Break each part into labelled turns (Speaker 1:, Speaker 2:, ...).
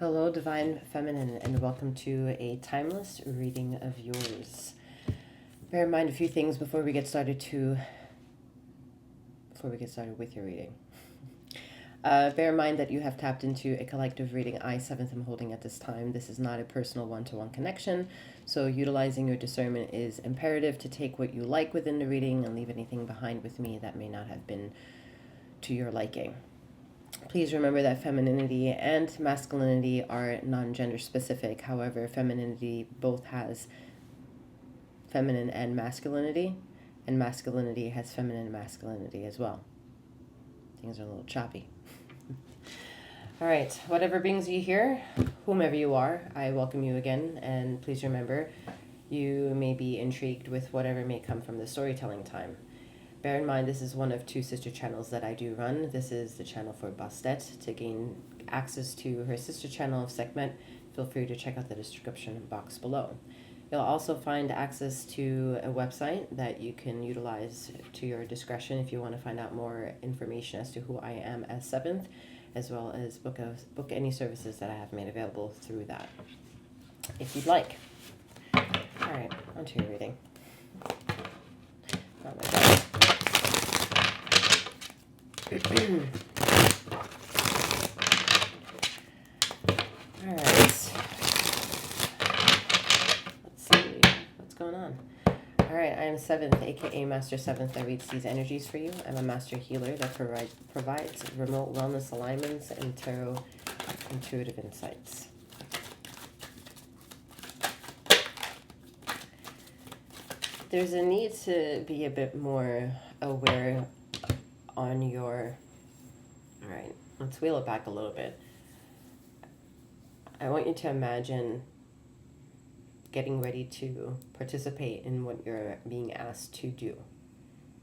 Speaker 1: Hello, Divine Feminine, and welcome to a timeless reading of yours. Bear in mind a few things before we get started with your reading. Bear in mind that you have tapped into a collective reading I, 7th, am holding at this time. This is not a personal one-to-one connection, so utilizing your discernment is imperative to take what you like within the reading and leave anything behind with me that may not have been to your liking. Please remember that femininity and masculinity are non-gender specific. However, femininity both has feminine and masculinity has feminine and masculinity as well. Things are a little choppy. All right, whatever brings you here, whomever you are, I welcome you again, and please remember, you may be intrigued with whatever may come from the storytelling time. Bear in mind, this is one of two sister channels that I do run. This is the channel for Bastet. To gain access to her sister channel of Sekhmet, feel free to check out the description box below. You'll also find access to a website that you can utilize to your discretion if you want to find out more information as to who I am as 7th, as well as book any services that I have made available through that, if you'd like. All right, on to your reading. Oh my God. All right. Let's see what's going on. All right, I am 7th, aka Master 7th, that reads these energies for you. I'm a master healer that provides remote wellness alignments and tarot intuitive insights. There's a need to be a bit more aware on your... All right, let's wheel it back a little bit. I want you to imagine getting ready to participate in what you're being asked to do.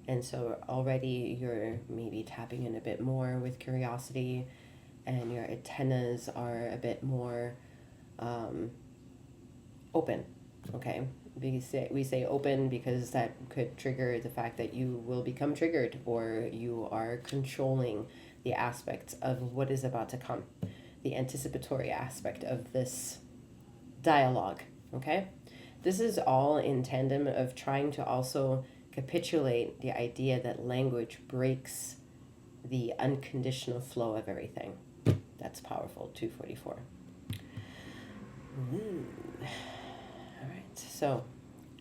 Speaker 1: And so already you're maybe tapping in a bit more with curiosity, and your antennas are a bit more open, okay? We say open because that could trigger the fact that you will become triggered, or you are controlling the aspects of what is about to come, the anticipatory aspect of this dialogue, okay? This is all in tandem of trying to also capitulate the idea that language breaks the unconditional flow of everything. That's powerful, 244. Ooh. All right, so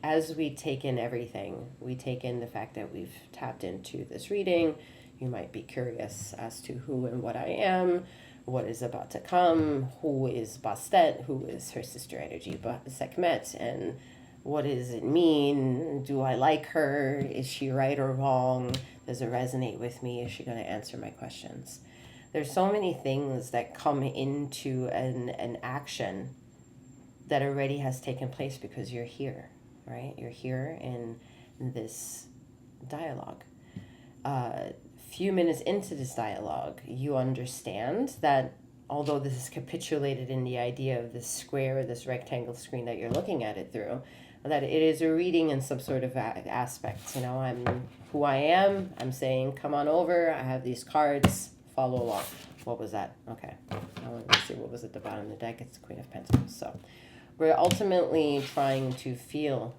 Speaker 1: as we take in everything, we take in the fact that we've tapped into this reading. You might be curious as to who and what I am, what is about to come, who is Bastet, who is her sister energy, Sekhmet, and what does it mean? Do I like her? Is she right or wrong? Does it resonate with me? Is she going to answer my questions? There's so many things that come into an action that already has taken place because you're here, right? You're here in this dialogue. Few minutes into this dialogue, you understand that although this is capitulated in the idea of this square, this rectangle screen that you're looking at it through, that it is a reading in some sort of aspect. You know, I'm who I am. I'm saying, come on over. I have these cards. Follow along. What was that? Okay. I want to see what was at the bottom of the deck. It's the Queen of Pentacles. So we're ultimately trying to feel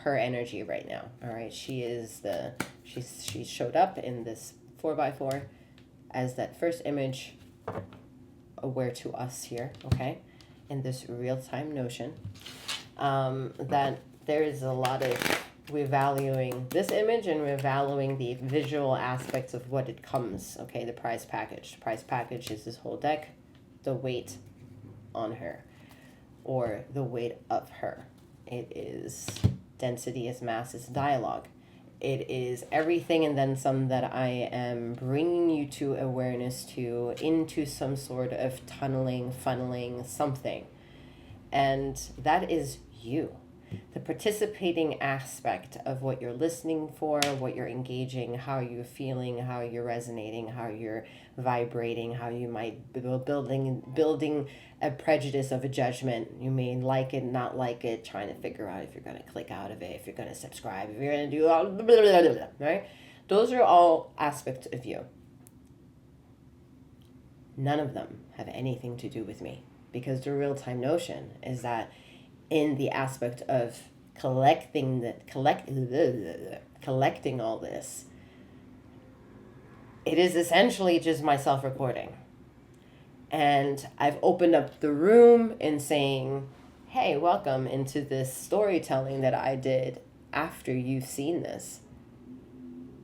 Speaker 1: her energy right now. All right. She showed up in this 4x4 as that first image aware to us here, okay, in this real-time notion, that there is a lot of, we're valuing this image and we're valuing the visual aspects of what it comes, okay, the prize package. The prize package is this whole deck, the weight on her, or the weight of her. It is density, is mass, is dialogue. It is everything and then some that I am bringing you to awareness to, into some sort of funneling something. And that is you. The participating aspect of what you're listening for, what you're engaging, how you're feeling, how you're resonating, how you're vibrating, how you might be building a prejudice of a judgment. You may like it, not like it, trying to figure out if you're going to click out of it, if you're going to subscribe, if you're going to do all, blah, blah, blah, blah, right? Those are all aspects of you. None of them have anything to do with me, because the real-time notion is that in the aspect of collecting all this, it is essentially just my self-recording. And I've opened up the room in saying, hey, welcome into this storytelling that I did after you've seen this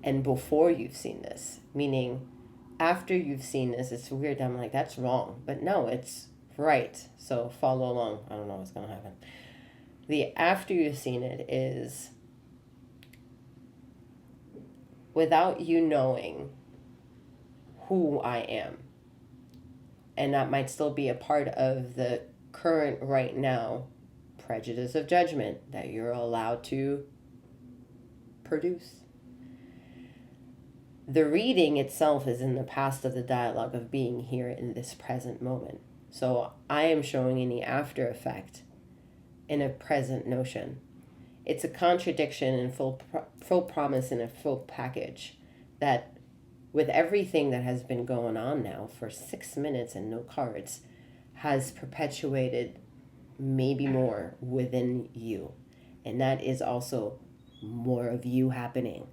Speaker 1: and before you've seen this. Meaning, after you've seen this, it's weird. I'm like, that's wrong. But no, it's right. So follow along. I don't know what's going to happen. The after you've seen it is without you knowing who I am. And that might still be a part of the current right now prejudice of judgment that you're allowed to produce. The reading itself is in the past of the dialogue of being here in this present moment. So I am showing any after effect in a present notion. It's a contradiction in full promise in a full package that with everything that has been going on now for 6 minutes and no cards has perpetuated maybe more within you. And that is also more of you happening.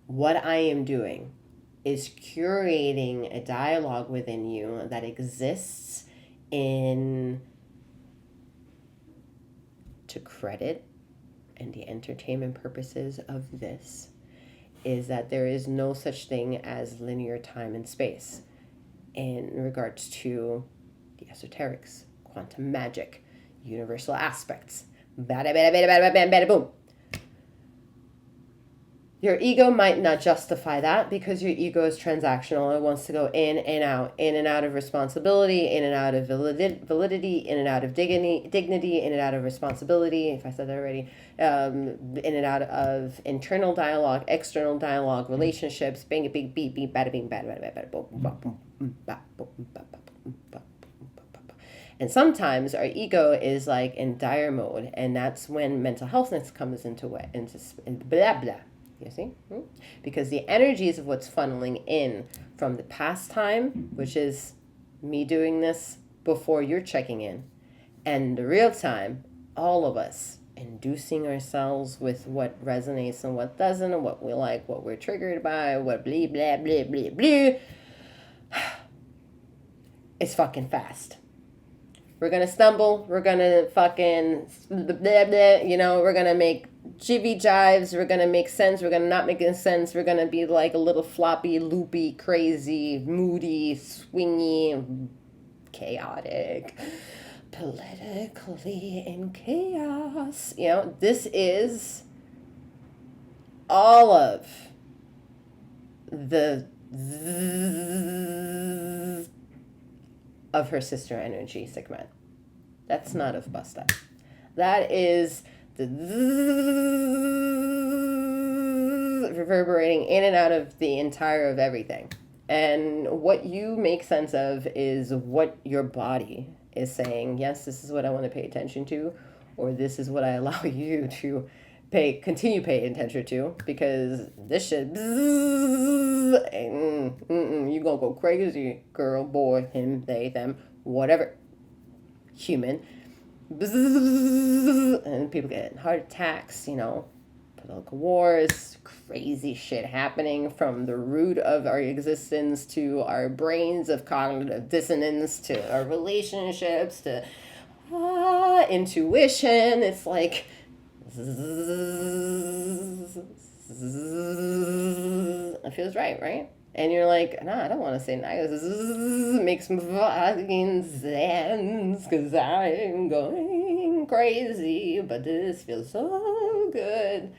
Speaker 1: What I am doing is curating a dialogue within you that exists to credit and the entertainment purposes of this is that there is no such thing as linear time and space in regards to the esoterics, quantum magic, universal aspects. Bada, bada, bada, bada, bada, bada, boom. Your ego might not justify that because your ego is transactional. It wants to go in and out of responsibility, in and out of validity, in and out of dignity, in and out of responsibility, if I said that already, in and out of internal dialogue, external dialogue, relationships, bang, bing, beep, beep, bada, bing, bada, bada, bada, boom, boom, boom, boom, boom, boom, boom, boom. And sometimes our ego is like in dire mode, and that's when mental healthness comes into blah, blah. You see? Because the energies of what's funneling in from the past time, which is me doing this before you're checking in, and the real time, all of us inducing ourselves with what resonates and what doesn't, and what we like, what we're triggered by, what blah, blah, blah, blah, blah. It's fucking fast. We're going to stumble. We're going to fucking blah, blah, blah, we're going to make jivvy jives. We're going to make sense. We're going to not make sense. We're going to be like a little floppy, loopy, crazy, moody, swingy, chaotic, politically in chaos. This is all of the of her sister energy segment. That's not of Bastet. That is the reverberating in and out of the entire of everything. And what you make sense of is what your body is saying. Yes, this is what I want to pay attention to, or this is what I allow you to continue paying attention to, because this shit, you gonna go crazy, girl, boy, him, they, them, whatever, human, and people get heart attacks, political wars, crazy shit happening from the root of our existence to our brains of cognitive dissonance to our relationships to intuition. It's like it feels right? And you're like, nah, I don't want to say nice. Makes fucking sense because I'm going crazy, but this feels so good.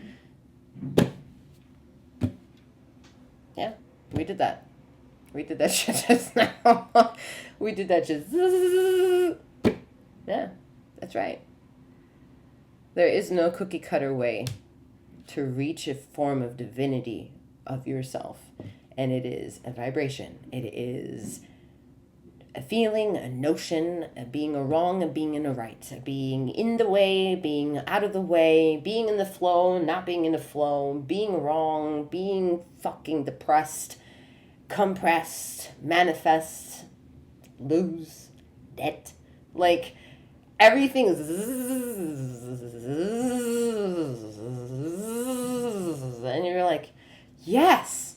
Speaker 1: Yeah, we did that. We did that shit just now. We did that just. Yeah, that's right. There is no cookie cutter way to reach a form of divinity of yourself. And it is a vibration. It is a feeling, a notion, a being a wrong and being in a right, being in the way, being out of the way, being in the flow, not being in the flow, being wrong, being fucking depressed, compressed, manifest, lose, debt. Like, everything is, and you're like, yes,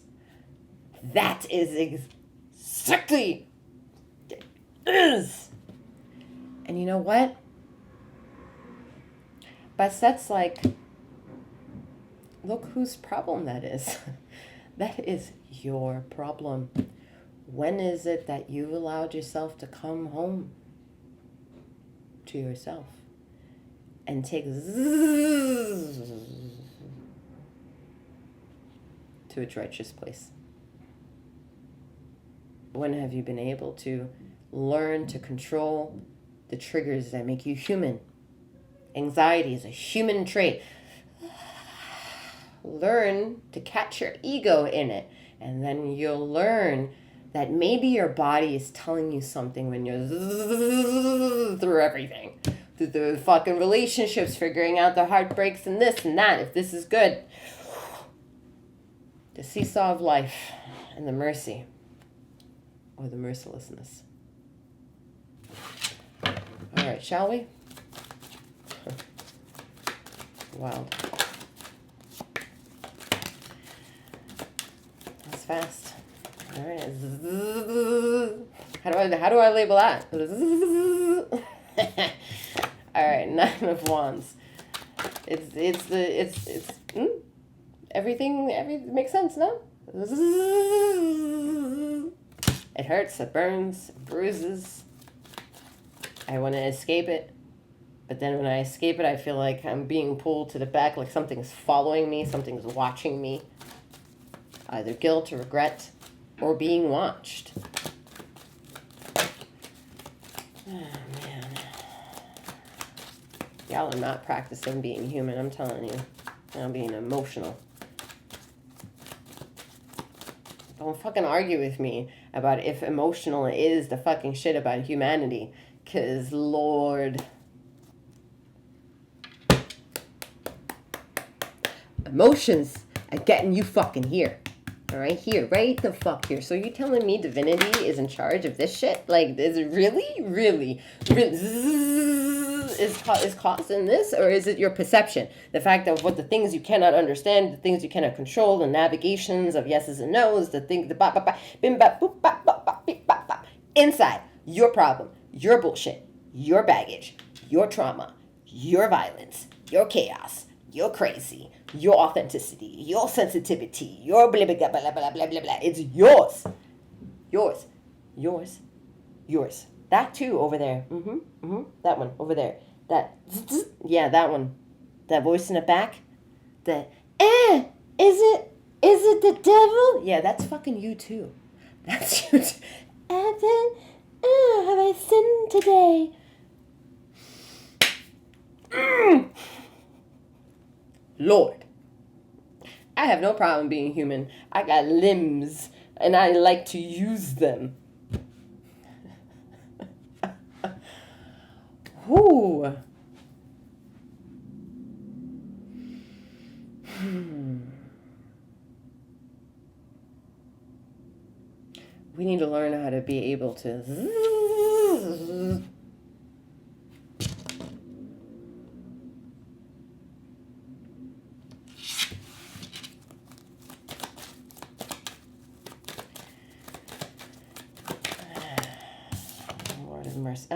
Speaker 1: that is exactly it is. And you know what? Bastet's like, look whose problem that is. That is your problem. When is it that you allowed yourself to come home to yourself and take to a righteous place? When have you been able to learn to control the triggers that make you human? Anxiety is a human trait. Learn to catch your ego in it, and then you'll learn that maybe your body is telling you something when you're through everything, through the fucking relationships, figuring out the heartbreaks and this and that, if this is good. The seesaw of life and the mercy or the mercilessness. All right, shall we? Wild. That's fast. All right. How do I label that? All right, Nine of Wands. Everything makes sense, no? It hurts, it burns, it bruises. I want to escape it. But then when I escape it, I feel like I'm being pulled to the back, like something's following me, something's watching me. Either guilt or regret, or being watched. Oh, man. Y'all are not practicing being human, I'm telling you. I'm being emotional. Don't fucking argue with me about if emotional is the fucking shit about humanity. 'Cause, Lord... emotions are getting you fucking here. All right, here, right the fuck here. So you telling me divinity is in charge of this shit? Like, is it really is causing this, or is it your perception? The fact of what the things you cannot understand, the things you cannot control, the navigations of yeses and nos, the thing, the bop bop bop, bim bop boop bop bop bop beep bop bop. Inside, your problem, your bullshit, your baggage, your trauma, your violence, your chaos, your crazy, your authenticity, your sensitivity, your blah, blah, blah, blah, blah, blah, blah, blah. It's yours. Yours. Yours. Yours. That too over there. That one over there. That, yeah, that one. That voice in the back. The, is it the devil? Yeah, that's fucking you too. That's you too. And then, have I sinned today? Lord, I have no problem being human. I got limbs, and I like to use them. Whoo. We need to learn how to be able to... Lord of mercy.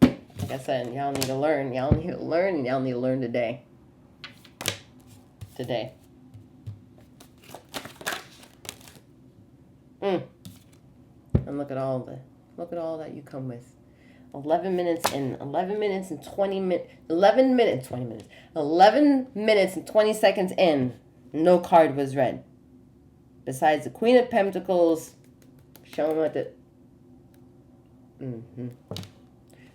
Speaker 1: Like I said, y'all need to learn. Y'all need to learn, and y'all need to learn today. Today. And look at all that you come with. 11 minutes and 11 minutes and 20 minutes. 11 minutes, 20 minutes. 11 minutes and 20 seconds in, no card was read. Besides the Queen of Pentacles, show them what the...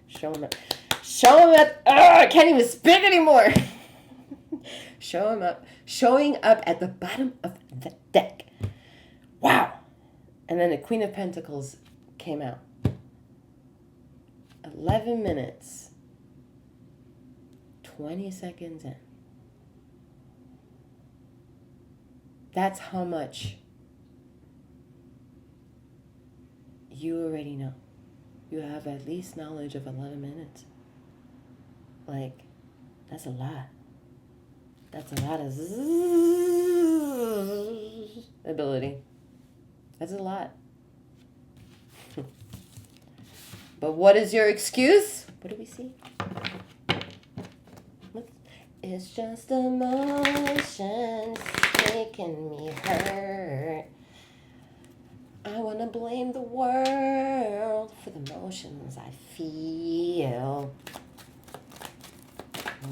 Speaker 1: Show them up. I can't even speak anymore. Showing up at the bottom of the deck. Wow. And then the Queen of Pentacles came out. 11 minutes, 20 seconds in. That's how much you already know. you have at least knowledge of 11 minutes. Like, that's a lot. That's a lot of ability. That's a lot. But what is your excuse? What do we see? It's just emotions making me hurt. I want to blame the world for the emotions I feel.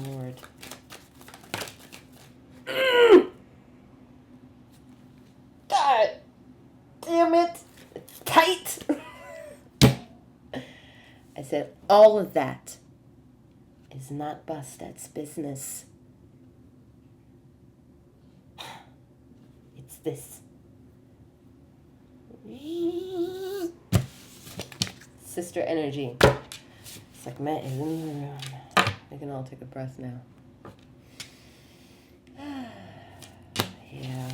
Speaker 1: Lord. God damn it. It's tight. I said all of that is not Bastet's business. It's this. Sister energy. It's like Matt is in the room. We can all take a breath now. Yeah.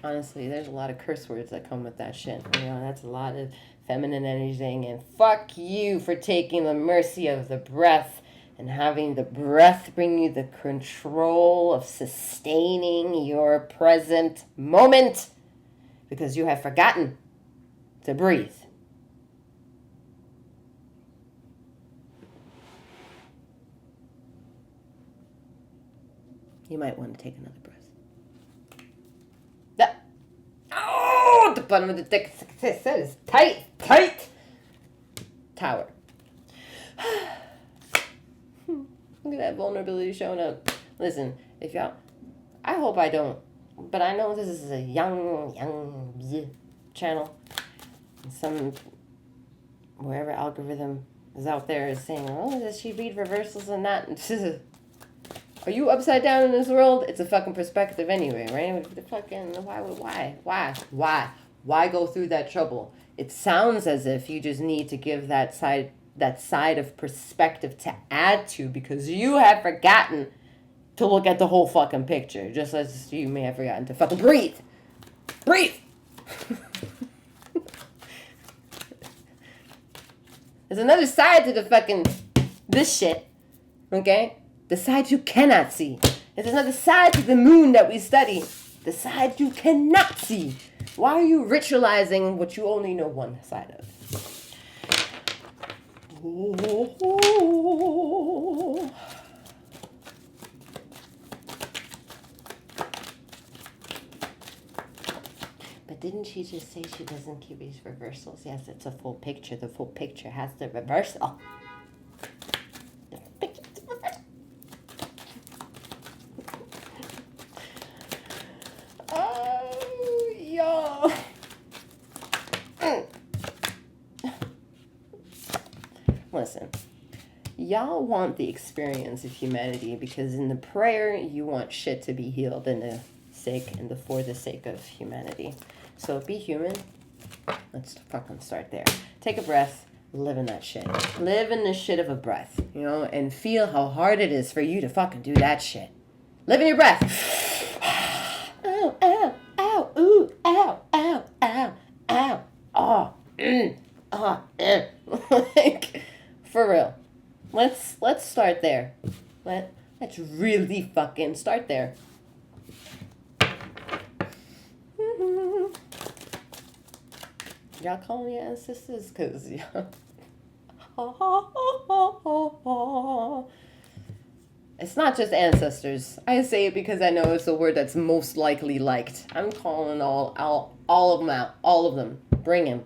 Speaker 1: Honestly, there's a lot of curse words that come with that shit. You know, that's a lot of feminine energy saying, and fuck you for taking the mercy of the breath and having the breath bring you the control of sustaining your present moment because you have forgotten to breathe. You might want to take another breath. Oh, the bottom of the dick that is tight. Tower. Look at that vulnerability showing up. Listen, if y'all, I hope I don't, but I know this is a young channel. Some, wherever algorithm is out there is saying, oh, does she read reversals and that? Are you upside down in this world? It's a fucking perspective anyway, right? The fucking, why go through that trouble? It sounds as if you just need to give that side of perspective to add to because you have forgotten to look at the whole fucking picture, just as you may have forgotten to fucking breathe. There's another side to the fucking, this shit, okay? The side you cannot see. There's another side to the moon that we study. The side you cannot see. Why are you ritualizing what you only know one side of? But didn't she just say she doesn't keep these reversals? Yes, it's a full picture. The full picture has the reversal. Listen, y'all want the experience of humanity because in the prayer you want shit to be healed for the sake of humanity. So be human. Let's fucking start there. Take a breath. Live in that shit. Live in the shit of a breath, you know, and feel how hard it is for you to fucking do that shit. Live in your breath. Ow, ow, ow, ooh, ow, ow, ow, ow, oh, like, for real. Let's start there. Let's really fucking start there. Y'all call me ancestors? Because, it's not just ancestors. I say it because I know it's a word that's most likely liked. I'm calling all of them out. All of them. Bring him.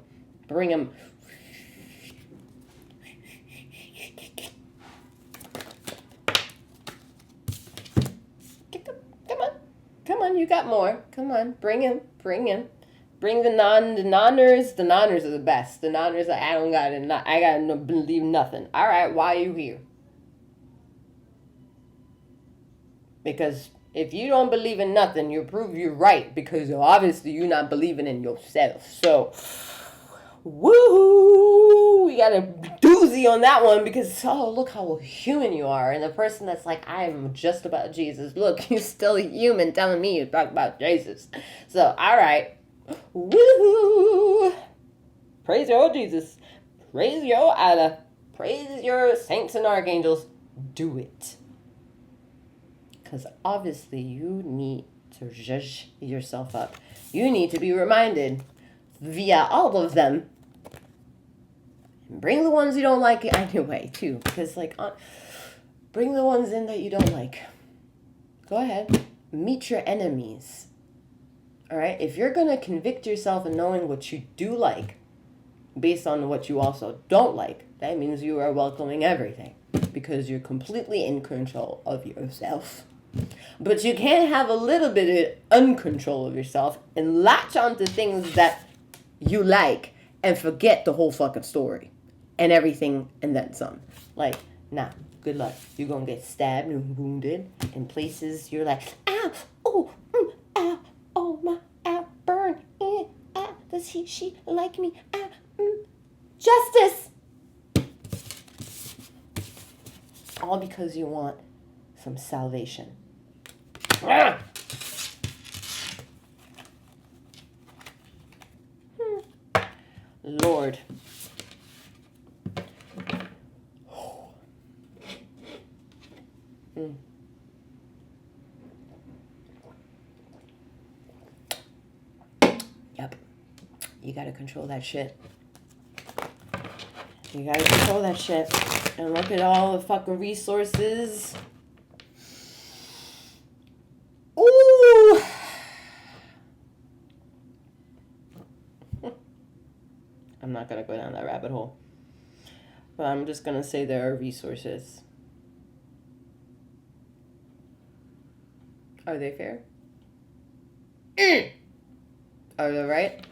Speaker 1: Come on, you got more. Come on, bring him. Bring the nonners. The nonners are the best. The nonners are, I gotta believe nothing. All right, why are you here? Because if you don't believe in nothing, you prove you're right. Because obviously you're not believing in yourself. So, woohoo! We got a doozy on that one because, oh, look how human you are. And the person that's like, I'm just about Jesus. Look, you're still human telling me you talk about Jesus. So, all right. Woohoo! Praise your old Jesus. Praise your Allah. Praise your saints and archangels. Do it. Because obviously you need to zhuzh yourself up. You need to be reminded via all of them. Bring the ones you don't like anyway, too. Because, bring the ones in that you don't like. Go ahead. Meet your enemies. All right? If you're going to convict yourself in knowing what you do like, based on what you also don't like, that means you are welcoming everything. Because you're completely in control of yourself. But you can't have a little bit of uncontrol of yourself and latch onto things that you like and forget the whole fucking story and everything and then some. Like, nah, good luck. You're gonna get stabbed and wounded in places you're like, ow, oh, ow, oh, my, ow, burn, ow, does she like me, ow, justice! All because you want some salvation. Lord. Yep. You gotta control that shit. You gotta control that shit. And look at all the fucking resources. Ooh! I'm not gonna go down that rabbit hole. But I'm just gonna say there are resources. Are they fair? Are they right?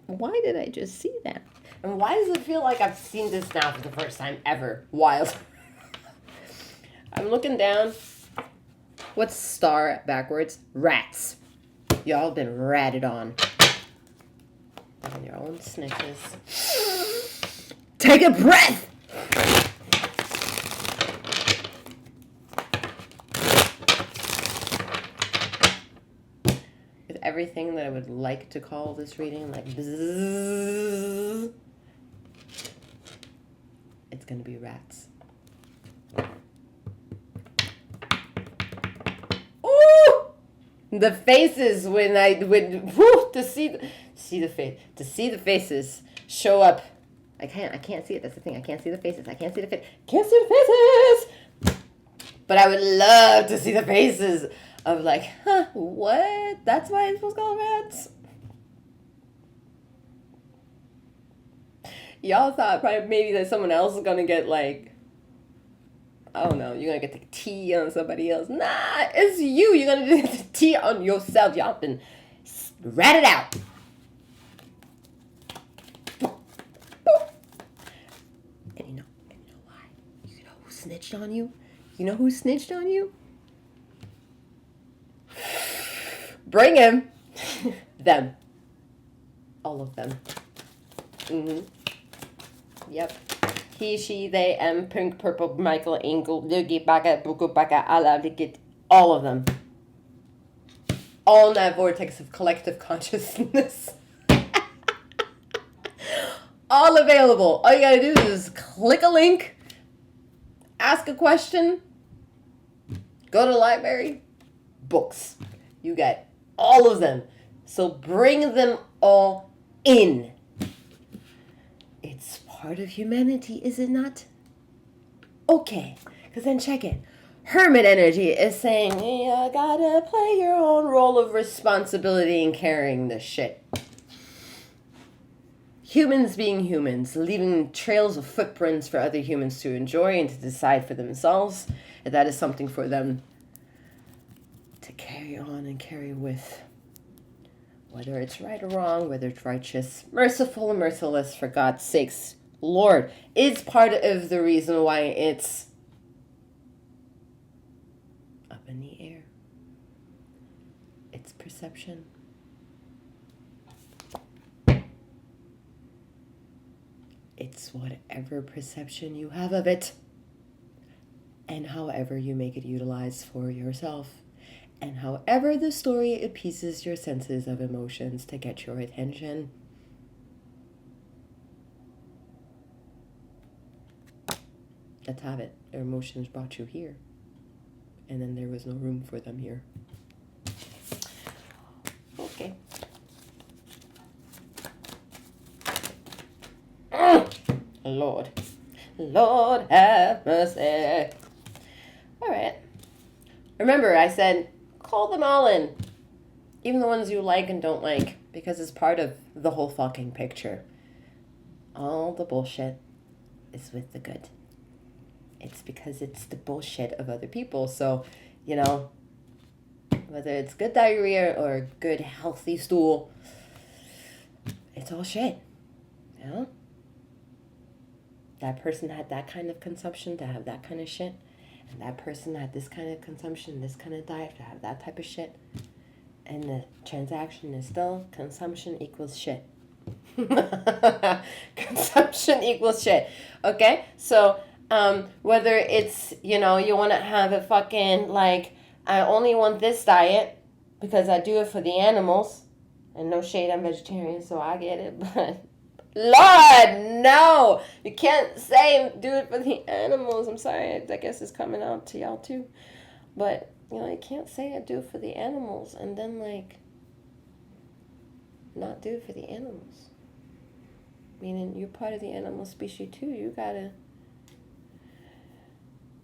Speaker 1: Why did I just see that? And why does it feel like I've seen this now for the first time ever? Wild. I'm looking down. What's star backwards? Rats. Y'all been ratted on. On your own snitches. Take a breath! With everything that I would like to call this reading, like bzzz, it's gonna be rats. Ooh! The faces to see the faces show up. I can't see it. That's the thing. I can't see the faces. I can't see the faces. But I would love to see the faces of like, what? That's why it's supposed to call rats? Y'all thought probably maybe that someone else is gonna get like, I don't know, you're gonna get the T on somebody else. Nah, it's you. You're gonna get the T on yourself. Y'all been ratted out. And you know why? You know who snitched on you? You know who snitched on you? Bring him. Them. All of them. Yep. He, she, they, em, pink, purple, Michael, Engel, Lugi, Baka, Buku, Baka, Allah, Likit, all of them. All in that vortex of collective consciousness. All available. All you gotta do is click a link, ask a question, go to the library, books. You got all of them. So bring them all in. It's part of humanity, is it not? Okay, because then check it. Hermit energy is saying, you gotta play your own role of responsibility in carrying this shit. Humans being humans, leaving trails of footprints for other humans to enjoy and to decide for themselves. And that is something for them to carry on and carry with. Whether it's right or wrong, whether it's righteous, merciful or merciless, for God's sakes. Lord, it's part of the reason why it's up in the air. It's perception. It's whatever perception you have of it and however you make it utilized for yourself. And however the story appeases your senses of emotions to get your attention, let's have it. Their emotions brought you here. And then there was no room for them here. Okay. Lord. Lord have mercy. All right. Remember, I said, call them all in. Even the ones you like and don't like. Because it's part of the whole fucking picture. All the bullshit is with the good. It's because it's the bullshit of other people. So, you know, whether it's good diarrhea or good healthy stool, it's all shit. You know? That person had that kind of consumption to have that kind of shit. And that person had this kind of consumption, this kind of diet to have that type of shit. And the transaction is still consumption equals shit. Consumption equals shit. Okay? So, whether it's, you know, you want to have a fucking, like, I only want this diet because I do it for the animals. And no shade, I'm vegetarian, so I get it. But, Lord, no! You can't say do it for the animals. I'm sorry, I guess it's coming out to y'all too. But, you know, you can't say I do it for the animals and then, like, not do it for the animals. Meaning you're part of the animal species too. You gotta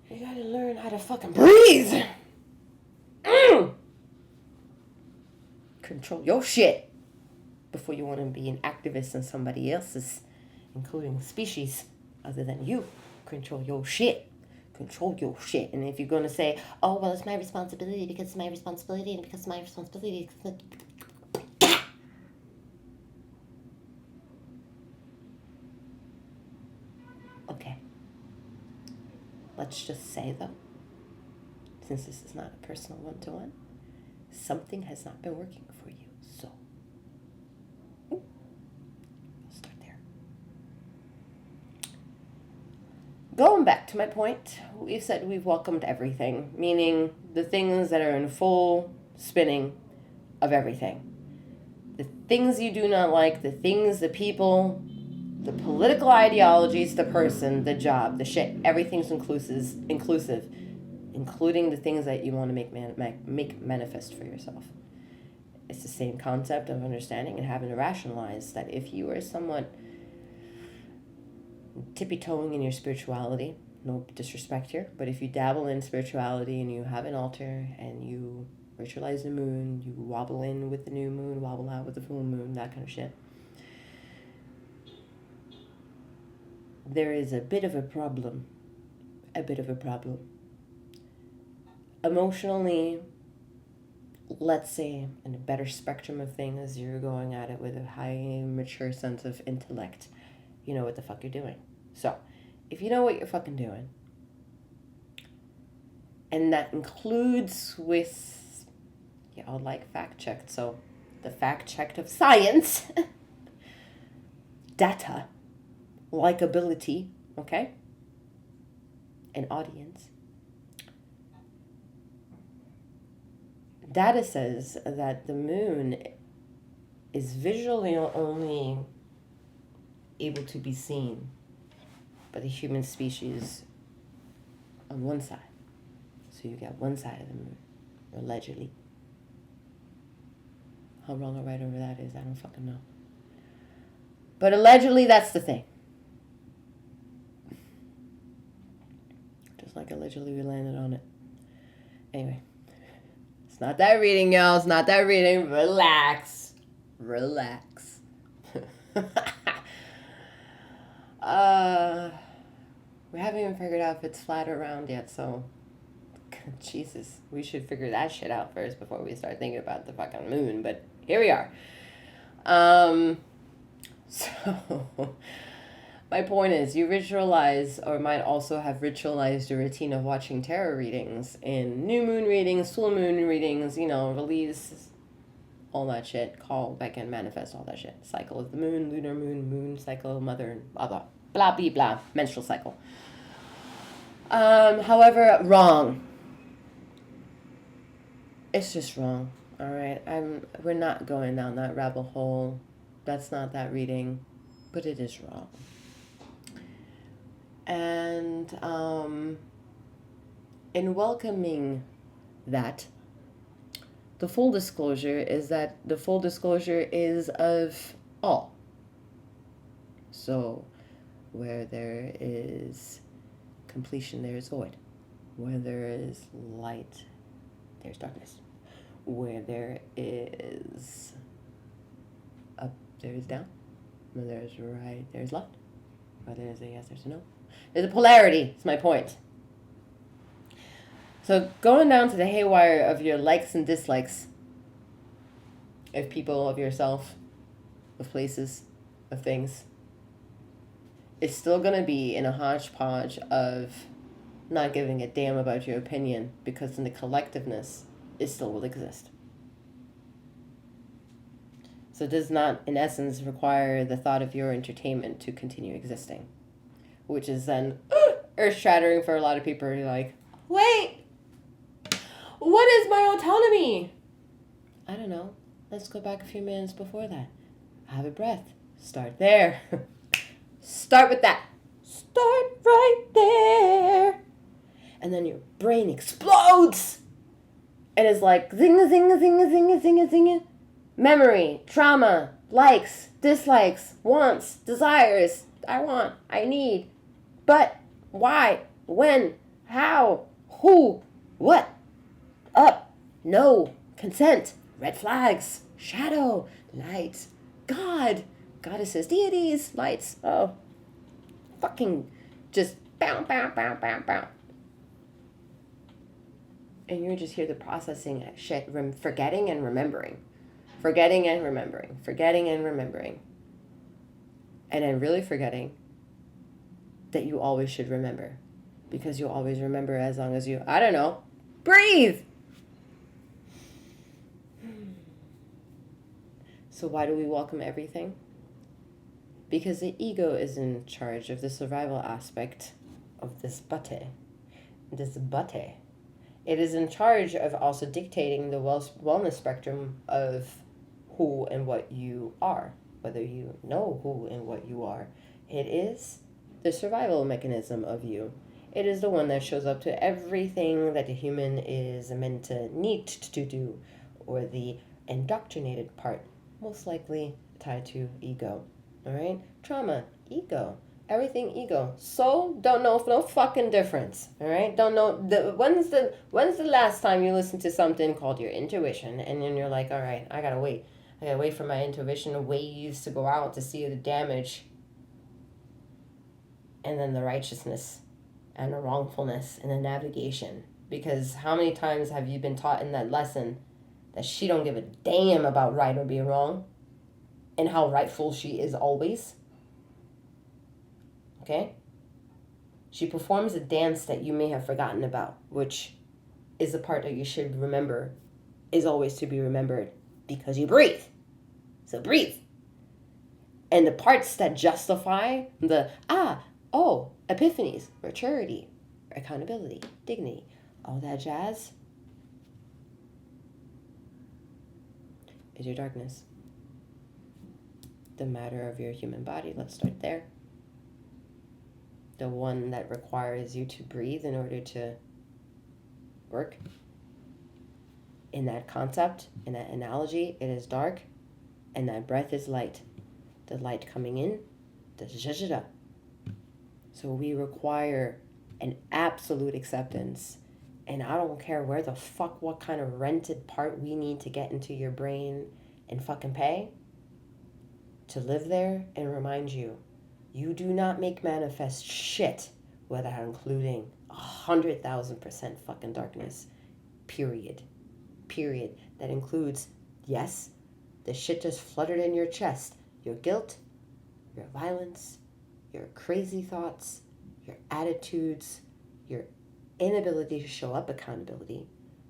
Speaker 1: learn how to fucking breathe. Control your shit before you want to be an activist in somebody else's, including species other than you. Control your shit. Control your shit. And if you're going to say, oh, well, it's my responsibility because it's my responsibility and because it's my responsibility. Okay. Let's just say, though, since this is not a personal one-to-one, something has not been working for you. So, we'll start there. Going back to my point, we've said we've welcomed everything, meaning the things that are in full spinning of everything. The things you do not like, the things, the people, the political ideologies, the person, the job, the shit, everything's inclusive, including the things that you want to make manifest for yourself. It's the same concept of understanding and having to rationalize that if you are somewhat tippy-toeing in your spirituality, no disrespect here, but if you dabble in spirituality and you have an altar and you ritualize the moon, you wobble in with the new moon, wobble out with the full moon, that kind of shit, there is a bit of a problem. Emotionally, let's say, in a better spectrum of things, you're going at it with a high, mature sense of intellect. You know what the fuck you're doing. So, if you know what you're fucking doing, and that includes with, y'all like fact-checked, so the fact-checked of science, data, likability, okay, an audience. Data says that the moon is visually only able to be seen by the human species on one side. So you got one side of the moon, allegedly. How wrong or right over that is, I don't fucking know. But allegedly, that's the thing. Just like allegedly we landed on it. Anyway. It's not that reading, y'all. It's not that reading. Relax. We haven't even figured out if it's flat or round yet, so Jesus, we should figure that shit out first before we start thinking about the fucking moon, but here we are. So my point is, you ritualize or might also have ritualized your routine of watching tarot readings in new moon readings, full moon readings, you know, release, all that shit, call back and manifest all that shit. Cycle of the moon, lunar moon, moon cycle, mother, blah, blah, blah, blah, blah, menstrual cycle. However, wrong. It's just wrong. All right. We're not going down that rabbit hole. That's not that reading, but it is wrong. And in welcoming that, the full disclosure is that the full disclosure is of all. So where there is completion, there is void. Where there is light, there's darkness. Where there is up, there is down. Where there is right, there is left. Where there is a yes, there's a no. There's a polarity, is my point. So going down to the haywire of your likes and dislikes of people, of yourself, of places, of things, is still going to be in a hodgepodge of not giving a damn about your opinion, because in the collectiveness, it still will exist. So it does not, in essence, require the thought of your entertainment to continue existing, which is then earth-shattering for a lot of people who are like, wait, what is my autonomy? I don't know. Let's go back a few minutes before that. Have a breath. Start there. Start with that. Start right there. And then your brain explodes. And it's like, zinga, zinga, zinga, zinga, zinga, zinga. Memory, trauma, likes, dislikes, wants, desires. I want, I need. But, why, when, how, who, what, up, no, consent, red flags, shadow, light, God, goddesses, deities, lights. Oh, fucking just bow, bow, bow, bow, bow. And you're just here to processing shit, forgetting and remembering. Forgetting and remembering. Forgetting and remembering. And then really forgetting that you always should remember. Because you'll always remember as long as you, I don't know, breathe! So why do we welcome everything? Because the ego is in charge of the survival aspect of this bate. This bate. It is in charge of also dictating the wellness spectrum of who and what you are, whether you know who and what you are. It is the survival mechanism of you. It is the one that shows up to everything that a human is meant to need to do, or the indoctrinated part, most likely tied to ego. All right? Trauma, ego. Everything ego. Soul, don't know no fucking difference. All right? Don't know. When's the last time you listened to something called your intuition, and then you're like, all right, I gotta wait. I gotta wait for my intuition waves to go out to see the damage, and then the righteousness, and the wrongfulness, and the navigation. Because how many times have you been taught in that lesson that she don't give a damn about right or be wrong, and how rightful she is always? Okay? She performs a dance that you may have forgotten about, which is the part that you should remember, is always to be remembered, because you breathe. So breathe. And the parts that justify the, epiphanies, maturity, accountability, dignity, all that jazz, is your darkness. The matter of your human body, let's start there. The one that requires you to breathe in order to work. In that concept, in that analogy, it is dark, and that breath is light. The light coming in, the jajada. So we require an absolute acceptance. And I don't care where the fuck, what kind of rented part we need to get into your brain and fucking pay to live there and remind you. You do not make manifest shit without including 100,000% fucking darkness. Period. Period. That includes, yes, the shit just fluttered in your chest. Your guilt, your violence, your crazy thoughts, your attitudes, your inability to show up accountability,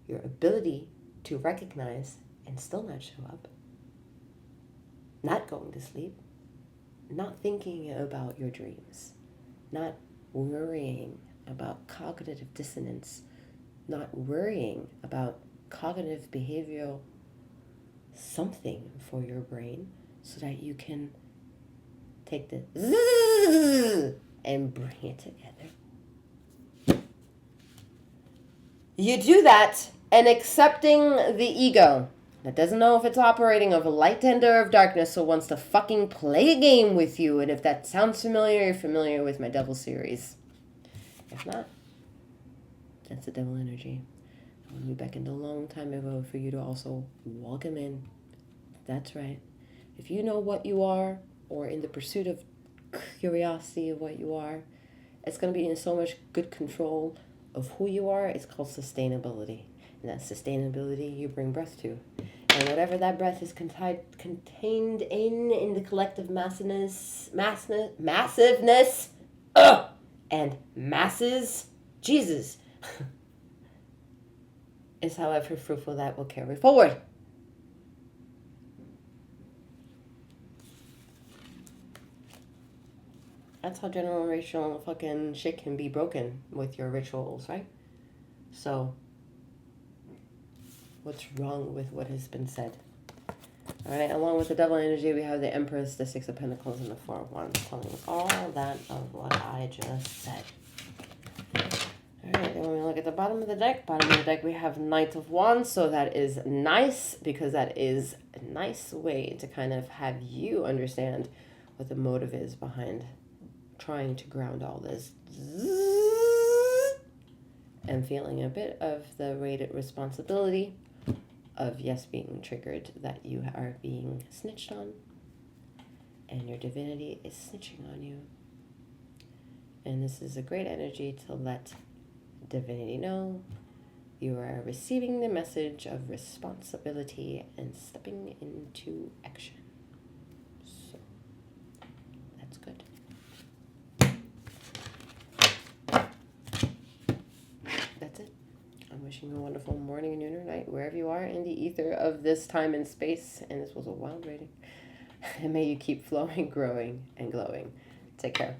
Speaker 1: your ability to recognize and still not show up, not going to sleep, not thinking about your dreams, not worrying about cognitive dissonance, not worrying about cognitive behavioral something for your brain so that you can take the zzz and bring it together. You do that and accepting the ego that doesn't know if it's operating of a light tender of darkness, so wants to fucking play a game with you. And if that sounds familiar, you're familiar with my devil series. If not, that's the devil energy. When we beckoned a long time ago for you to also welcome in. That's right. If you know what you are, or in the pursuit of curiosity of what you are, it's going to be in so much good control of who you are. It's called sustainability. And that sustainability you bring breath to. And whatever that breath is contained in the collective massiveness, and masses, Jesus, is however fruitful that will carry forward. That's how generational fucking shit can be broken with your rituals, right? So, what's wrong with what has been said? All right, along with the devil energy, we have the Empress, the Six of Pentacles, and the Four of Wands, telling us all that of what I just said. All right, then when we look at the bottom of the deck, we have Knight of Wands, so that is nice, because that is a nice way to kind of have you understand what the motive is behind trying to ground all this and feeling a bit of the weighted responsibility of, yes, being triggered, that you are being snitched on and your divinity is snitching on you. And this is a great energy to let divinity know you are receiving the message of responsibility and stepping into action. So that's good. That's it. I'm wishing you a wonderful morning, noon, or night, wherever you are in the ether of this time and space. And this was a wild reading. And may you keep flowing, growing, and glowing. Take care.